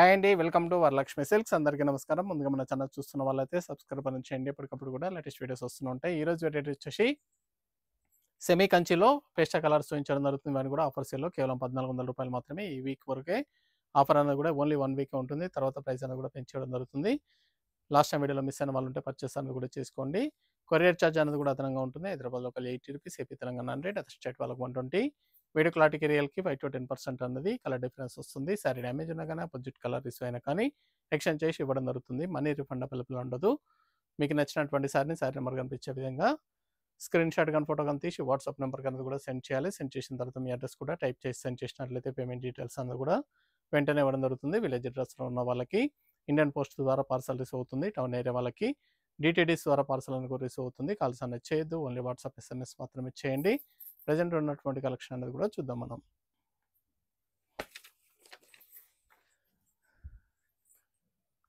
Hi అండి. Welcome to Varalakshmi silks. అందరికీ నమస్కారం. ముందుగా మన ఛానల్ చూస్తున్న వాళ్ళైతే సబ్స్క్రైబ్ అని చేయండి. ఎప్పటికప్పుడు కూడా లేటెస్ట్ వీడియోస్ వస్తూ ఉంటాయి. ఈ రోజు వీడియో వచ్చేసి సెమీ కంచిలో పేస్టా కలర్స్ చూపించడం జరుగుతుంది. ఇవన్నీ కూడా ఆఫర్ సేల్‌లో కేవలం రూ. 1400 మాత్రమే. ఈ వీక్ వరకే ఆఫర్ అనేది కూడా ఓన్లీ 1 వీకే ఉంటుంది. తర్వాత ప్రైస్ అనేది కూడా పెంచేయడం జరుగుతుంది. లాస్ట్ టైం వీడియోలో మిస్ అయిన వాళ్ళు ఉంటే పర్చేస్ అనేది కూడా చేసుకోండి. కొరియర్ చార్జ్ అనేది కూడా అదనంగా ఉంటుంది. హైదరాబాద్‌లో ఒక రూ. 80, ఏపీ తెలంగాణ 100, అదర్ స్టేట్ వాళ్ళకి 120. వీడియో క్లారిటీకి రియల్‌కి 5-10% అనేది కలర్ డిఫరెన్స్ వస్తుంది. సారీ డ్యామేజ్ ఉన్నా కానీ అపోజిట్ కలర్ రిసీవ్ అయినా కానీ ఎక్స్‌చేంజ్ చేసి ఇవ్వడం జరుగుతుంది. మనీ రిఫండ్ అవైలబుల్ ఉండదు. మీకు నచ్చినటువంటి సారీ నెంబర్ కనిపించే విధంగా స్క్రీన్ షాట్ కానీ ఫోటో కానీ తీసి వాట్సాప్ నెంబర్ అనేది కూడా సెండ్ చేయాలి. సెండ్ చేసిన తర్వాత మీ అడ్రస్ కూడా టైప్ చేసి సెండ్ చేసినట్లయితే పేమెంట్ డీటెయిల్స్ అనేది కూడా వెంటనే ఇవ్వడం జరుగుతుంది. విలేజ్ అడ్రస్‌లో ఉన్న వాళ్ళకి ఇండియన్ పోస్ట్ ద్వారా పార్సల్ రిసీవ్ అవుతుంది. టౌన్ ఏరియా వాళ్ళకి డీటీడీస్ ద్వారా పార్సల్ అనేది కూడా రిసీవ్ అవుతుంది. కాల్స్ అనేది చేయొద్దు. ఓన్లీ వాట్సాప్, ఎస్ఎంఎస్ మాత్రమే చేయండి. ప్రెజెంట్ ఉన్నటువంటి కలెక్షన్ అనేది కూడా చూద్దాం మనం.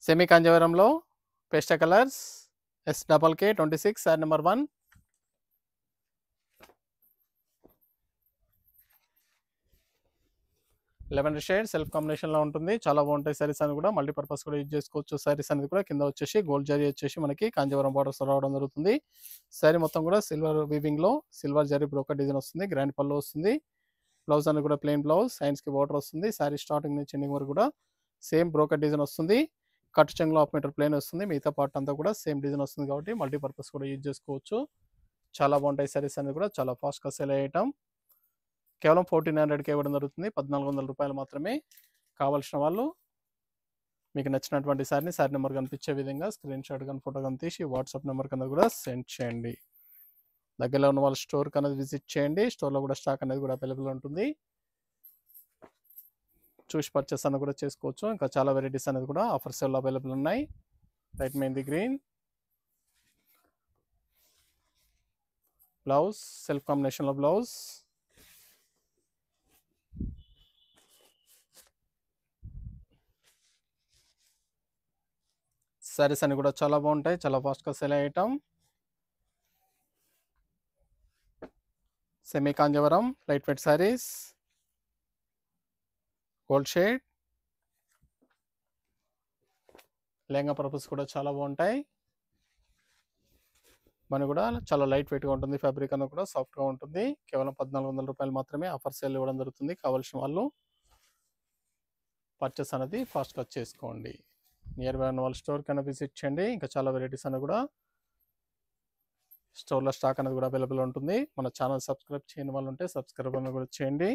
సెమీ కాంజీవరంలో pastel colours SKK26 sari number 1. Lavender shade self కాంబినేషన్‌లో ఉంటుంది. చాలా బాగుంటాయి సారీస్ అని కూడా మల్టీపర్పస్ కూడా యూజ్ చేసుకోవచ్చు. సారీస్ అనేది కూడా కింద వచ్చేసి గోల్డ్ జరీ వచ్చేసి మనకి కాంజీవరం బార్డర్స్ రావడం జరుగుతుంది. సారీ మొత్తం కూడా సిల్వర్ వీవింగ్‌లో సిల్వర్ జరీ బ్రోకెట్ డిజైన్ వస్తుంది. గ్రాండ్ పళ్ళు వస్తుంది. బ్లౌజ్ అనేది కూడా ప్లెయిన్ బ్లౌజ్, హ్యాండ్స్‌కి బార్డర్ వస్తుంది. సారీ స్టార్టింగ్ నుంచి ఎండింగ్ వరకు కూడా సేమ్ బ్రోకెట్ డిజైన్ వస్తుంది. కట్ చెంగులో 1/2 మీటర్ ప్లెయిన్ వస్తుంది. మిగతా పార్ట్ అంతా కూడా సేమ్ డిజైన్ వస్తుంది కాబట్టి మల్టీపర్పస్ కూడా యూజ్ చేసుకోవచ్చు. చాలా బాగుంటాయి సారీస్ అనేది కూడా చాలా ఫాస్ట్‌గా సేల్ అయ్యే ఐటమ్. కేవలం 1400కే ఇవ్వడం జరుగుతుంది. రూ. 1400 మాత్రమే. కావాల్సిన వాళ్ళు మీకు నచ్చినటువంటి సారీ నెంబర్ కనిపించే విధంగా స్క్రీన్ షాట్ కానీ ఫోటో కానీ తీసి వాట్సాప్ నెంబర్ కన్నా కూడా సెండ్ చేయండి. దగ్గరలో ఉన్న వాళ్ళ స్టోర్కి అనేది విజిట్ చేయండి. స్టోర్లో కూడా స్టాక్ అనేది కూడా అవైలబుల్ ఉంటుంది. చూసి పర్చేస్ అనేది కూడా చేసుకోవచ్చు. ఇంకా చాలా వెరైటీస్ అనేది కూడా ఆఫర్ సేల్లో అవైలబుల్ ఉన్నాయి. Light mehndi green blouse, self కాంబినేషన్లో బ్లౌజ్, సారీస్ అన్ని కూడా చాలా బాగుంటాయి. చాలా ఫాస్ట్‌గా సేల్ అయ్యే item. Semi Kanjeevaram light weight saris, gold shade, lehenga purpose కూడా చాలా బాగుంటాయి. మన కూడా చాలా లైట్ వెయిట్‌గా ఉంటుంది. ఫ్యాబ్రిక్ అనేది కూడా సాఫ్ట్‌గా ఉంటుంది. కేవలం రూ. 1400 మాత్రమే ఆఫర్ సేల్ ఇవ్వడం జరుగుతుంది. కావాల్సిన వాళ్ళు పర్చేస్ అనేది ఫాస్ట్‌గా చేసుకోండి. నియర్ బై ఉన్న వాళ్ళ స్టోర్ కన్నా విజిట్ చేయండి. ఇంకా చాలా వెరైటీస్ అనేది కూడా స్టోర్‌లో స్టాక్ అనేది కూడా అవైలబుల్ ఉంటుంది. మన ఛానల్ సబ్స్క్రైబ్ చేయని వాళ్ళు ఉంటే సబ్స్క్రైబ్ అనేది కూడా చేయండి.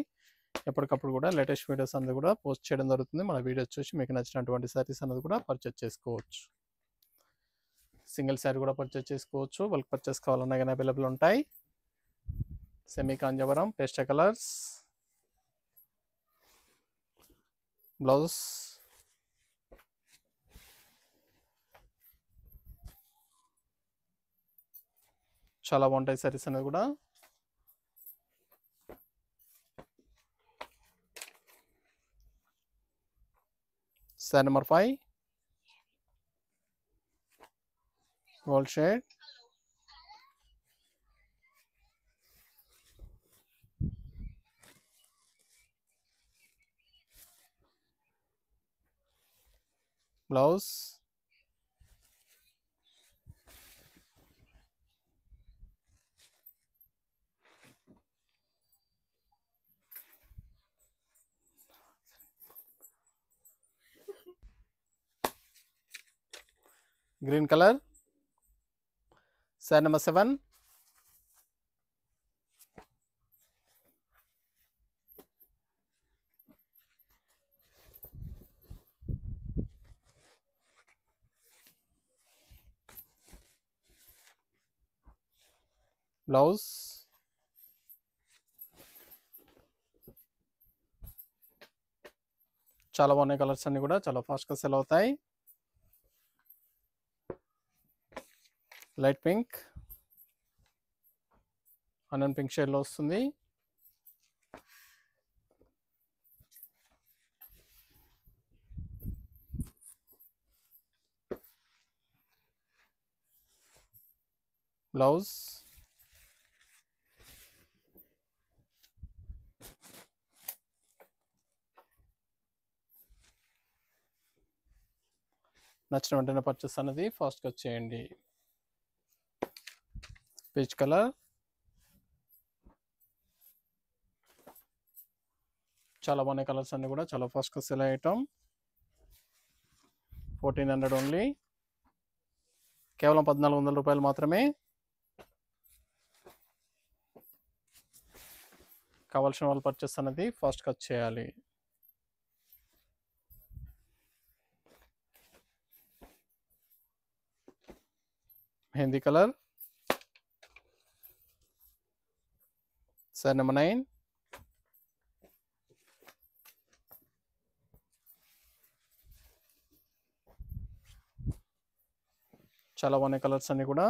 ఎప్పటికప్పుడు కూడా లేటెస్ట్ వీడియోస్ అనేది కూడా పోస్ట్ చేయడం జరుగుతుంది. మన వీడియోస్ చూసి మీకు నచ్చినటువంటి సారీస్ అనేది కూడా పర్చేస్ చేసుకోవచ్చు. సింగిల్ సారీ కూడా పర్చేస్ చేసుకోవచ్చు. బల్క్ పర్చేస్ కావాలన్నా కానీ అవైలబుల్ ఉంటాయి. సెమీ కాంజీవరం పేస్టా కలర్స్, బ్లౌజ్, చాలా బాగుంటాయి సారీస్ అనేది కూడా. Sorry number 5 gold shade, blouse, green colour, sorry number 7 blouse, చాలా బాగున్నాయి కలర్స్ అన్ని కూడా చాలా ఫాస్ట్‌గా సేల్ అవుతాయి. లైట్ పింక్, ఆనియన్ పింక్ షేడ్లో వస్తుంది. బ్లౌజ్, నచ్చిన వెంటనే పర్చేస్ అనేది ఫాస్ట్గా వచ్చేయండి. పీచ్ కలర్, చాలా బాగున్నాయి కలర్స్ అన్ని కూడా, చాలా ఫాస్ట్గా సెల్ ఐటమ్. 1400 ఓన్లీ, కేవలం 1400 రూపాయలు మాత్రమే. కావాల్సిన వాళ్ళు పర్చేస్ అనేది ఫాస్ట్గా చేయాలి. Mehndi colour, sir number 9. చాలా బాగున్నాయి కలర్స్ అన్ని కూడా.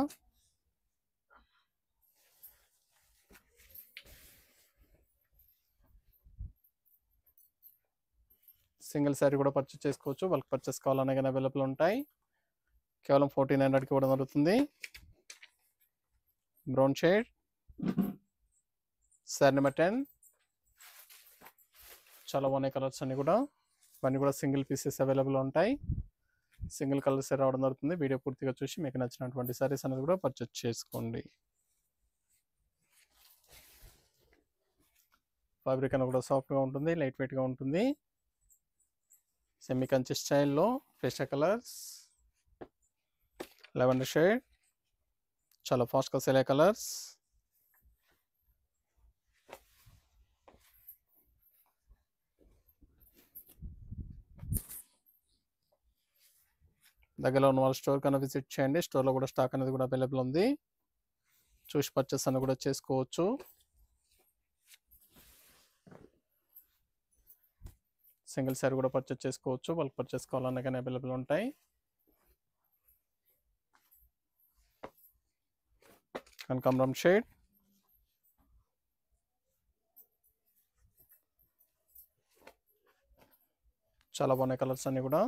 సింగిల్ శారీ కూడా పర్చేస్ చేసుకోవచ్చు. వాళ్ళకి పర్చేస్ కావాలనే కానీ అవైలబుల్ ఉంటాయి. కేవలం 1400కి కూడా దొరుకుతుంది. Brown shade, sari number 10. చాలా బాగున్నాయి కలర్స్ అన్ని కూడా. ఇవన్నీ కూడా సింగిల్ పీసెస్ అవైలబుల్ ఉంటాయి. సింగిల్ కలర్స్ రావడం జరుగుతుంది. వీడియో పూర్తిగా చూసి మీకు నచ్చినటువంటి సారీస్ అనేది కూడా పర్చేస్ చేసుకోండి. ఫ్యాబ్రిక్ అనేది కూడా సాఫ్ట్గా ఉంటుంది, లైట్ వెయిట్గా ఉంటుంది. సెమీ కంచి స్టైల్లో ఫ్రెష్ కలర్స్, లెవెండర్ షేడ్, చాలా ఫాస్ట్గా సెల్ అయ్యే కలర్స్. దగ్గరలో ఉన్న వాళ్ళ స్టోర్ కన్నా విజిట్ చేయండి. స్టోర్లో కూడా స్టాక్ అనేది కూడా అవైలబుల్ ఉంది. చూసి పర్చేస్ అనేది కూడా చేసుకోవచ్చు. సింగిల్ శారీ కూడా పర్చేస్ చేసుకోవచ్చు. వాళ్ళకి పర్చేస్ కావాలన్నా కానీ అవైలబుల్ ఉంటాయి. కనకాంబరం షేడ్, చాలా బాగున్నాయి కలర్స్ అన్ని కూడా.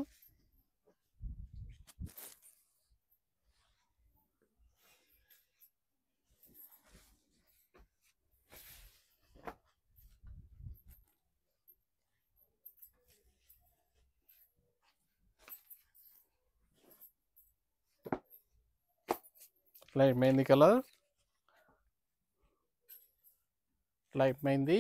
Light mehndi colour, light mehndi,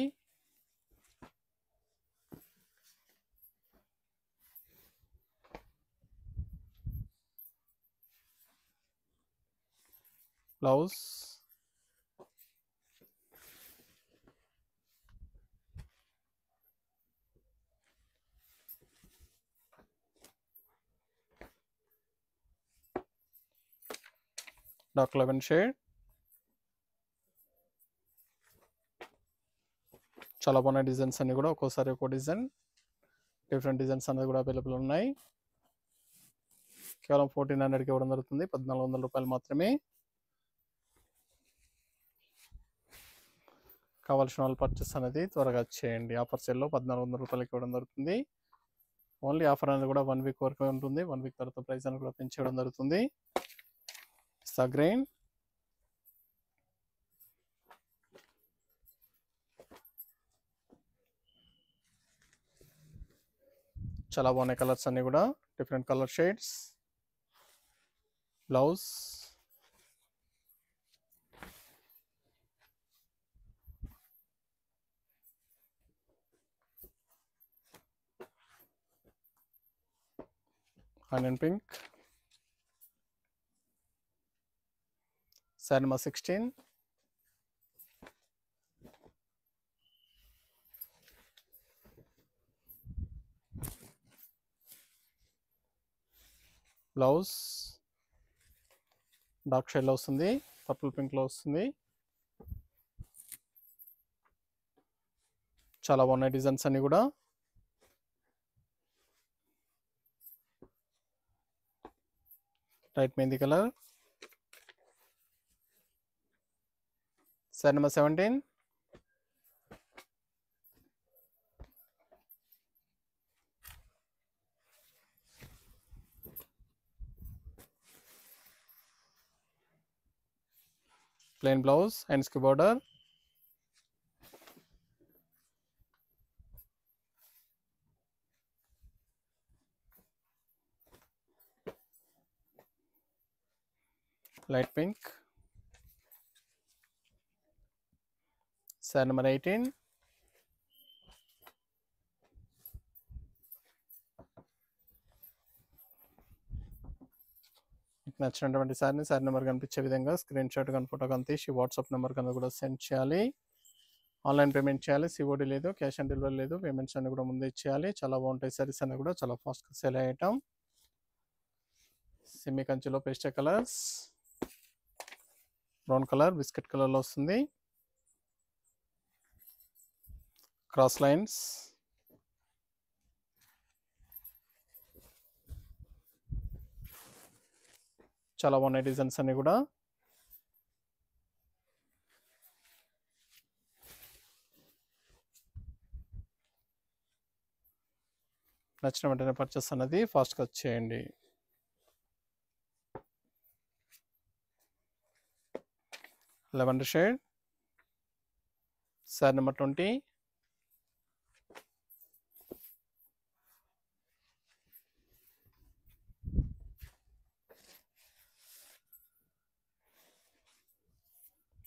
blouse, dark eleven shade, చాలా బాగున్నాయి డిజైన్స్ అన్ని కూడా. ఒక్కోసారి ఒక్కో డిజైన్, డిఫరెంట్ డిజైన్స్ అనేది కూడా అవైలబుల్ ఉన్నాయి. కేవలం 1400కి ఇవ్వడం జరుగుతుంది. 1400 రూపాయలు మాత్రమే. కావాల్సిన వాళ్ళు పర్చేస్ అనేది త్వరగా చేయండి. ఆఫర్ సేల్లో 1400 రూపాయలకి ఇవ్వడం జరుగుతుంది. ఓన్లీ ఆఫర్ అనేది కూడా 1 వీక్ వరకు ఉంటుంది. 1 వీక్ తర్వాత ప్రైస్ అనేది కూడా పెంచేయడం జరుగుతుంది. గ్రీన్, చాలా బాగున్నాయి కలర్స్ అన్ని కూడా, different colour shades. Blouse, onion pink, sari number 16. Blouse dark షేడ్లో వస్తుంది, పర్పుల్ పింక్లో వస్తుంది. చాలా బాగున్నాయి డిజైన్స్ అన్ని కూడా. Light mehndi colour, sari number 17. Plain blouse, హ్యాండ్స్కి border, light pink, sari number 18, మీకు నచ్చినటువంటి శారీ నెంబర్ కనిపించే విధంగా స్క్రీన్ షాట్ కానీ ఫోటో కానీ తీసి వాట్సాప్ నెంబర్ కన్నా కూడా సెండ్ చేయాలి. ఆన్లైన్ పేమెంట్ చేయాలి, సిఓడి లేదు, క్యాష్ ఆన్ డెలివరీ లేదు, పేమెంట్స్ అన్ని కూడా ముందే ఇచ్చేయాలి. చాలా బాగుంటాయి సారీస్ అన్ని కూడా, చాలా ఫాస్ట్గా సేల్ అయ్యేటం. సెమీ కంచిలో pastel colours, brown colour, biscuit కలర్లో వస్తుంది, క్రాస్ లైన్స్, చాలా బాగున్నాయి డిజైన్స్ అన్ని కూడా. నచ్చిన వెంటనే పర్చేస్ అన్నది ఫాస్ట్గా వచ్చేయండి. Lavender shade, sari number 20,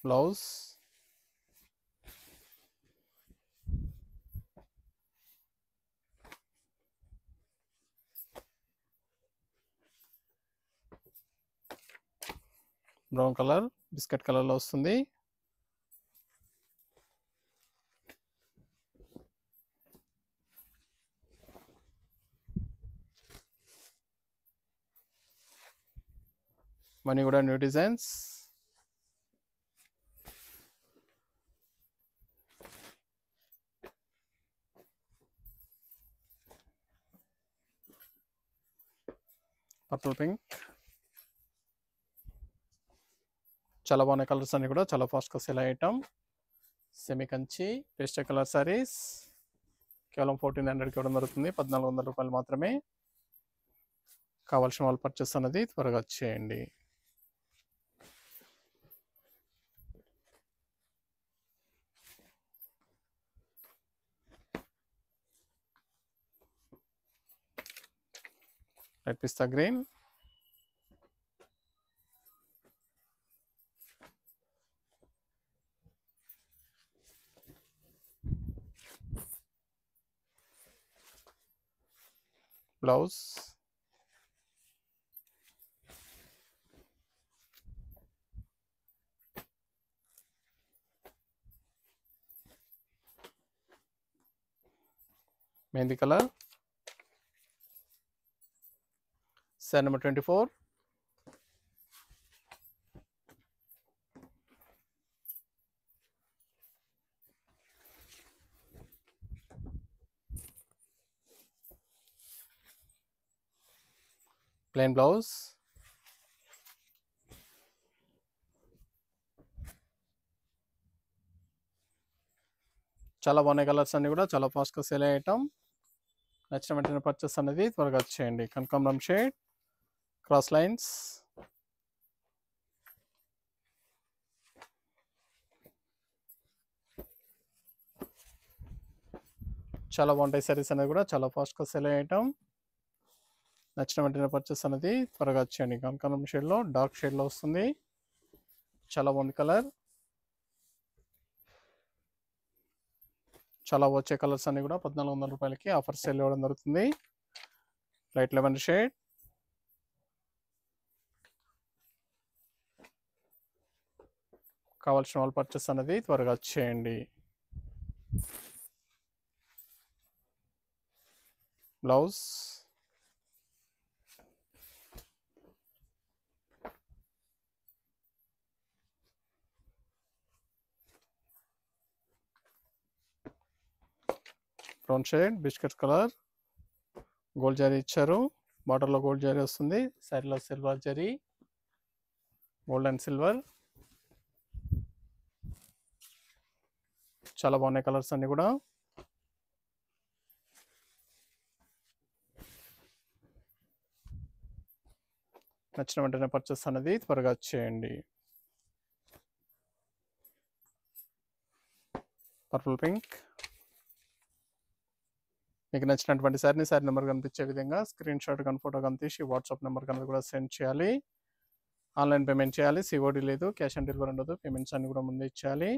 blouse, brown colour, biscuit కలర్లో వస్తుంది, మనీ కూడా న్యూ డిజైన్స్. పర్పుల్ పింక్, చాలా బాగున్నాయి కలర్స్ అన్ని కూడా, చాలా ఫాస్ట్గా సేల్ అయ్యేటం. Semi Kanchi pastel colour saris కేవలం 1400కి ఇవ్వడం జరుగుతుంది. 1400 రూపాయలు మాత్రమే. కావాల్సిన వాళ్ళు పర్చేస్ అన్నది త్వరగా వచ్చేయండి. Light pista green, blouse, mehndi colour, sari number 24, plain blouse, చాలా బాగున్నాయి కలర్స్ అన్ని కూడా, చాలా ఫాస్ట్గా సేల్ అయ్యేటం. నచ్చిన వెంటనే పర్చేస్ అనేది త్వరగా వచ్చేయండి. కనకాంబరం షేడ్, క్రాస్ లైన్స్, చాలా బాగుంటాయి సారీస్ అనేది కూడా, చాలా ఫాస్ట్గా సేల్ అయ్యేటం. నచ్చిన వెంటనే పర్చేస్ అనేది త్వరగా వచ్చేయండి. కనకాంబరం షేడ్లో డార్క్ షేడ్లో వస్తుంది, చాలా బాగుంది కలర్. చాలా వచ్చే కలర్స్ అన్ని కూడా 1400 రూపాయలకి ఆఫర్ సేల్ ఇవ్వడం జరుగుతుంది. లైట్ లెవెండర్ షేడ్, కావాల్సిన వాళ్ళు పర్చేస్ అనేది త్వరగా వచ్చేయండి. Blouse, brown shade, biscuit colour, gold zari ఇచ్చారు, బార్డర్లో గోల్డ్ జరీ వస్తుంది, సైడ్లో silver zari, gold and silver. చాలా బాగున్నాయి కలర్స్ అన్ని కూడా. నచ్చిన వెంటనే పర్చేస్ అనేది త్వరగా వచ్చేయండి. పర్పుల్ పింక్, మీకు నచ్చినటువంటి శారీ నెంబర్ కనిపించే విధంగా స్క్రీన్ షాట్ కానీ ఫోటో కానీ తీసి వాట్సాప్ నెంబర్ కన్నా కూడా సెండ్ చేయాలి. ఆన్లైన్ పేమెంట్ చేయాలి, సిఓడి లేదు, క్యాష్ ఆన్ డెలివరీ ఉండదు. పేమెంట్స్ అన్ని కూడా ముందే ఇచ్చేయాలి.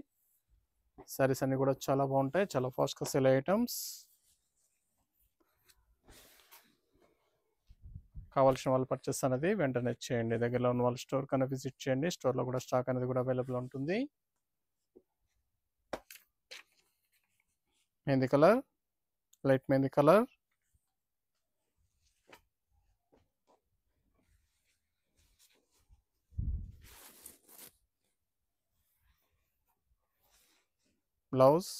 సారీస్ అన్ని కూడా చాలా బాగుంటాయి, చాలా ఫాస్ట్గా సేల్ ఐటమ్స్. కావాల్సిన వాళ్ళు పర్చేస్ అనేది వెంటనే చేయండి. దగ్గరలో ఉన్న వాళ్ళు స్టోర్ కన్నా విజిట్ చేయండి. స్టోర్లో కూడా స్టాక్ అనేది కూడా అవైలబుల్ ఉంటుంది. Mehndi colour, light mehndi colour, blouse,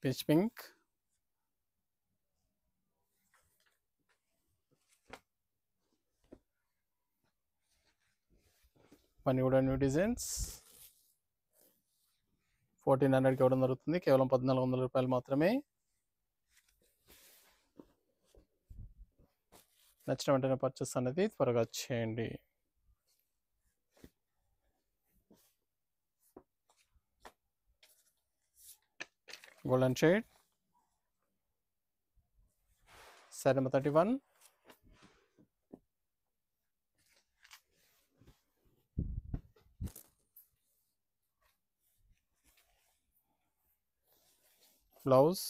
peach pink, పని కూడా న్యూ డిజైన్స్. 1400కి ఇవ్వడం జరుగుతుంది, కేవలం 1400 రూపాయలు మాత్రమే. నచ్చిన వెంటనే పర్చేస్ అనేది త్వరగా చేయండి. Golden shade, sorry number 31, blouse,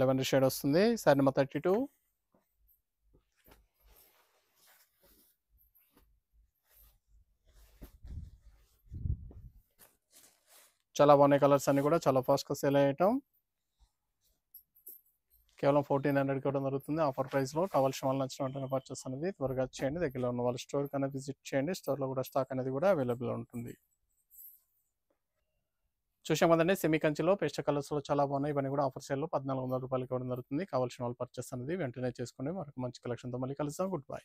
lavender shade వస్తుంది, సారీ నెంబర్ 32, చాలా బాగున్నాయి కలర్స్ అన్ని కూడా, చాలా ఫాస్ట్గా సేల్ అయ్యటం. కేవలం 1400కి ఇవ్వడం జరుగుతుంది ఆఫర్ ప్రైస్లో. కావాల్సిన వాళ్ళు నచ్చిన వెంటనే పర్చేస్ అనేది త్వరగా చేయండి. దగ్గరలో ఉన్న వాళ్ళు స్టోర్ కన్నా విజిట్ చేయండి. స్టోర్లో కూడా స్టాక్ అనేది కూడా అవైలబుల్ ఉంటుంది. చూసాం కదండి, సెమీ కంచిలో పేస్టల్ కలర్స్లో చాలా బాగున్నాయి. ఇవన్నీ కూడా ఆఫర్ సేల్లో 1400 రూపాయలకి ఇవ్వడం జరుగుతుంది. కావాల్సిన వాళ్ళు పర్చేస్ అనేది వెంటనే చేసుకోండి. మరొక మంచి కలెక్షన్తో మళ్ళీ కలుద్దాం. Good bye.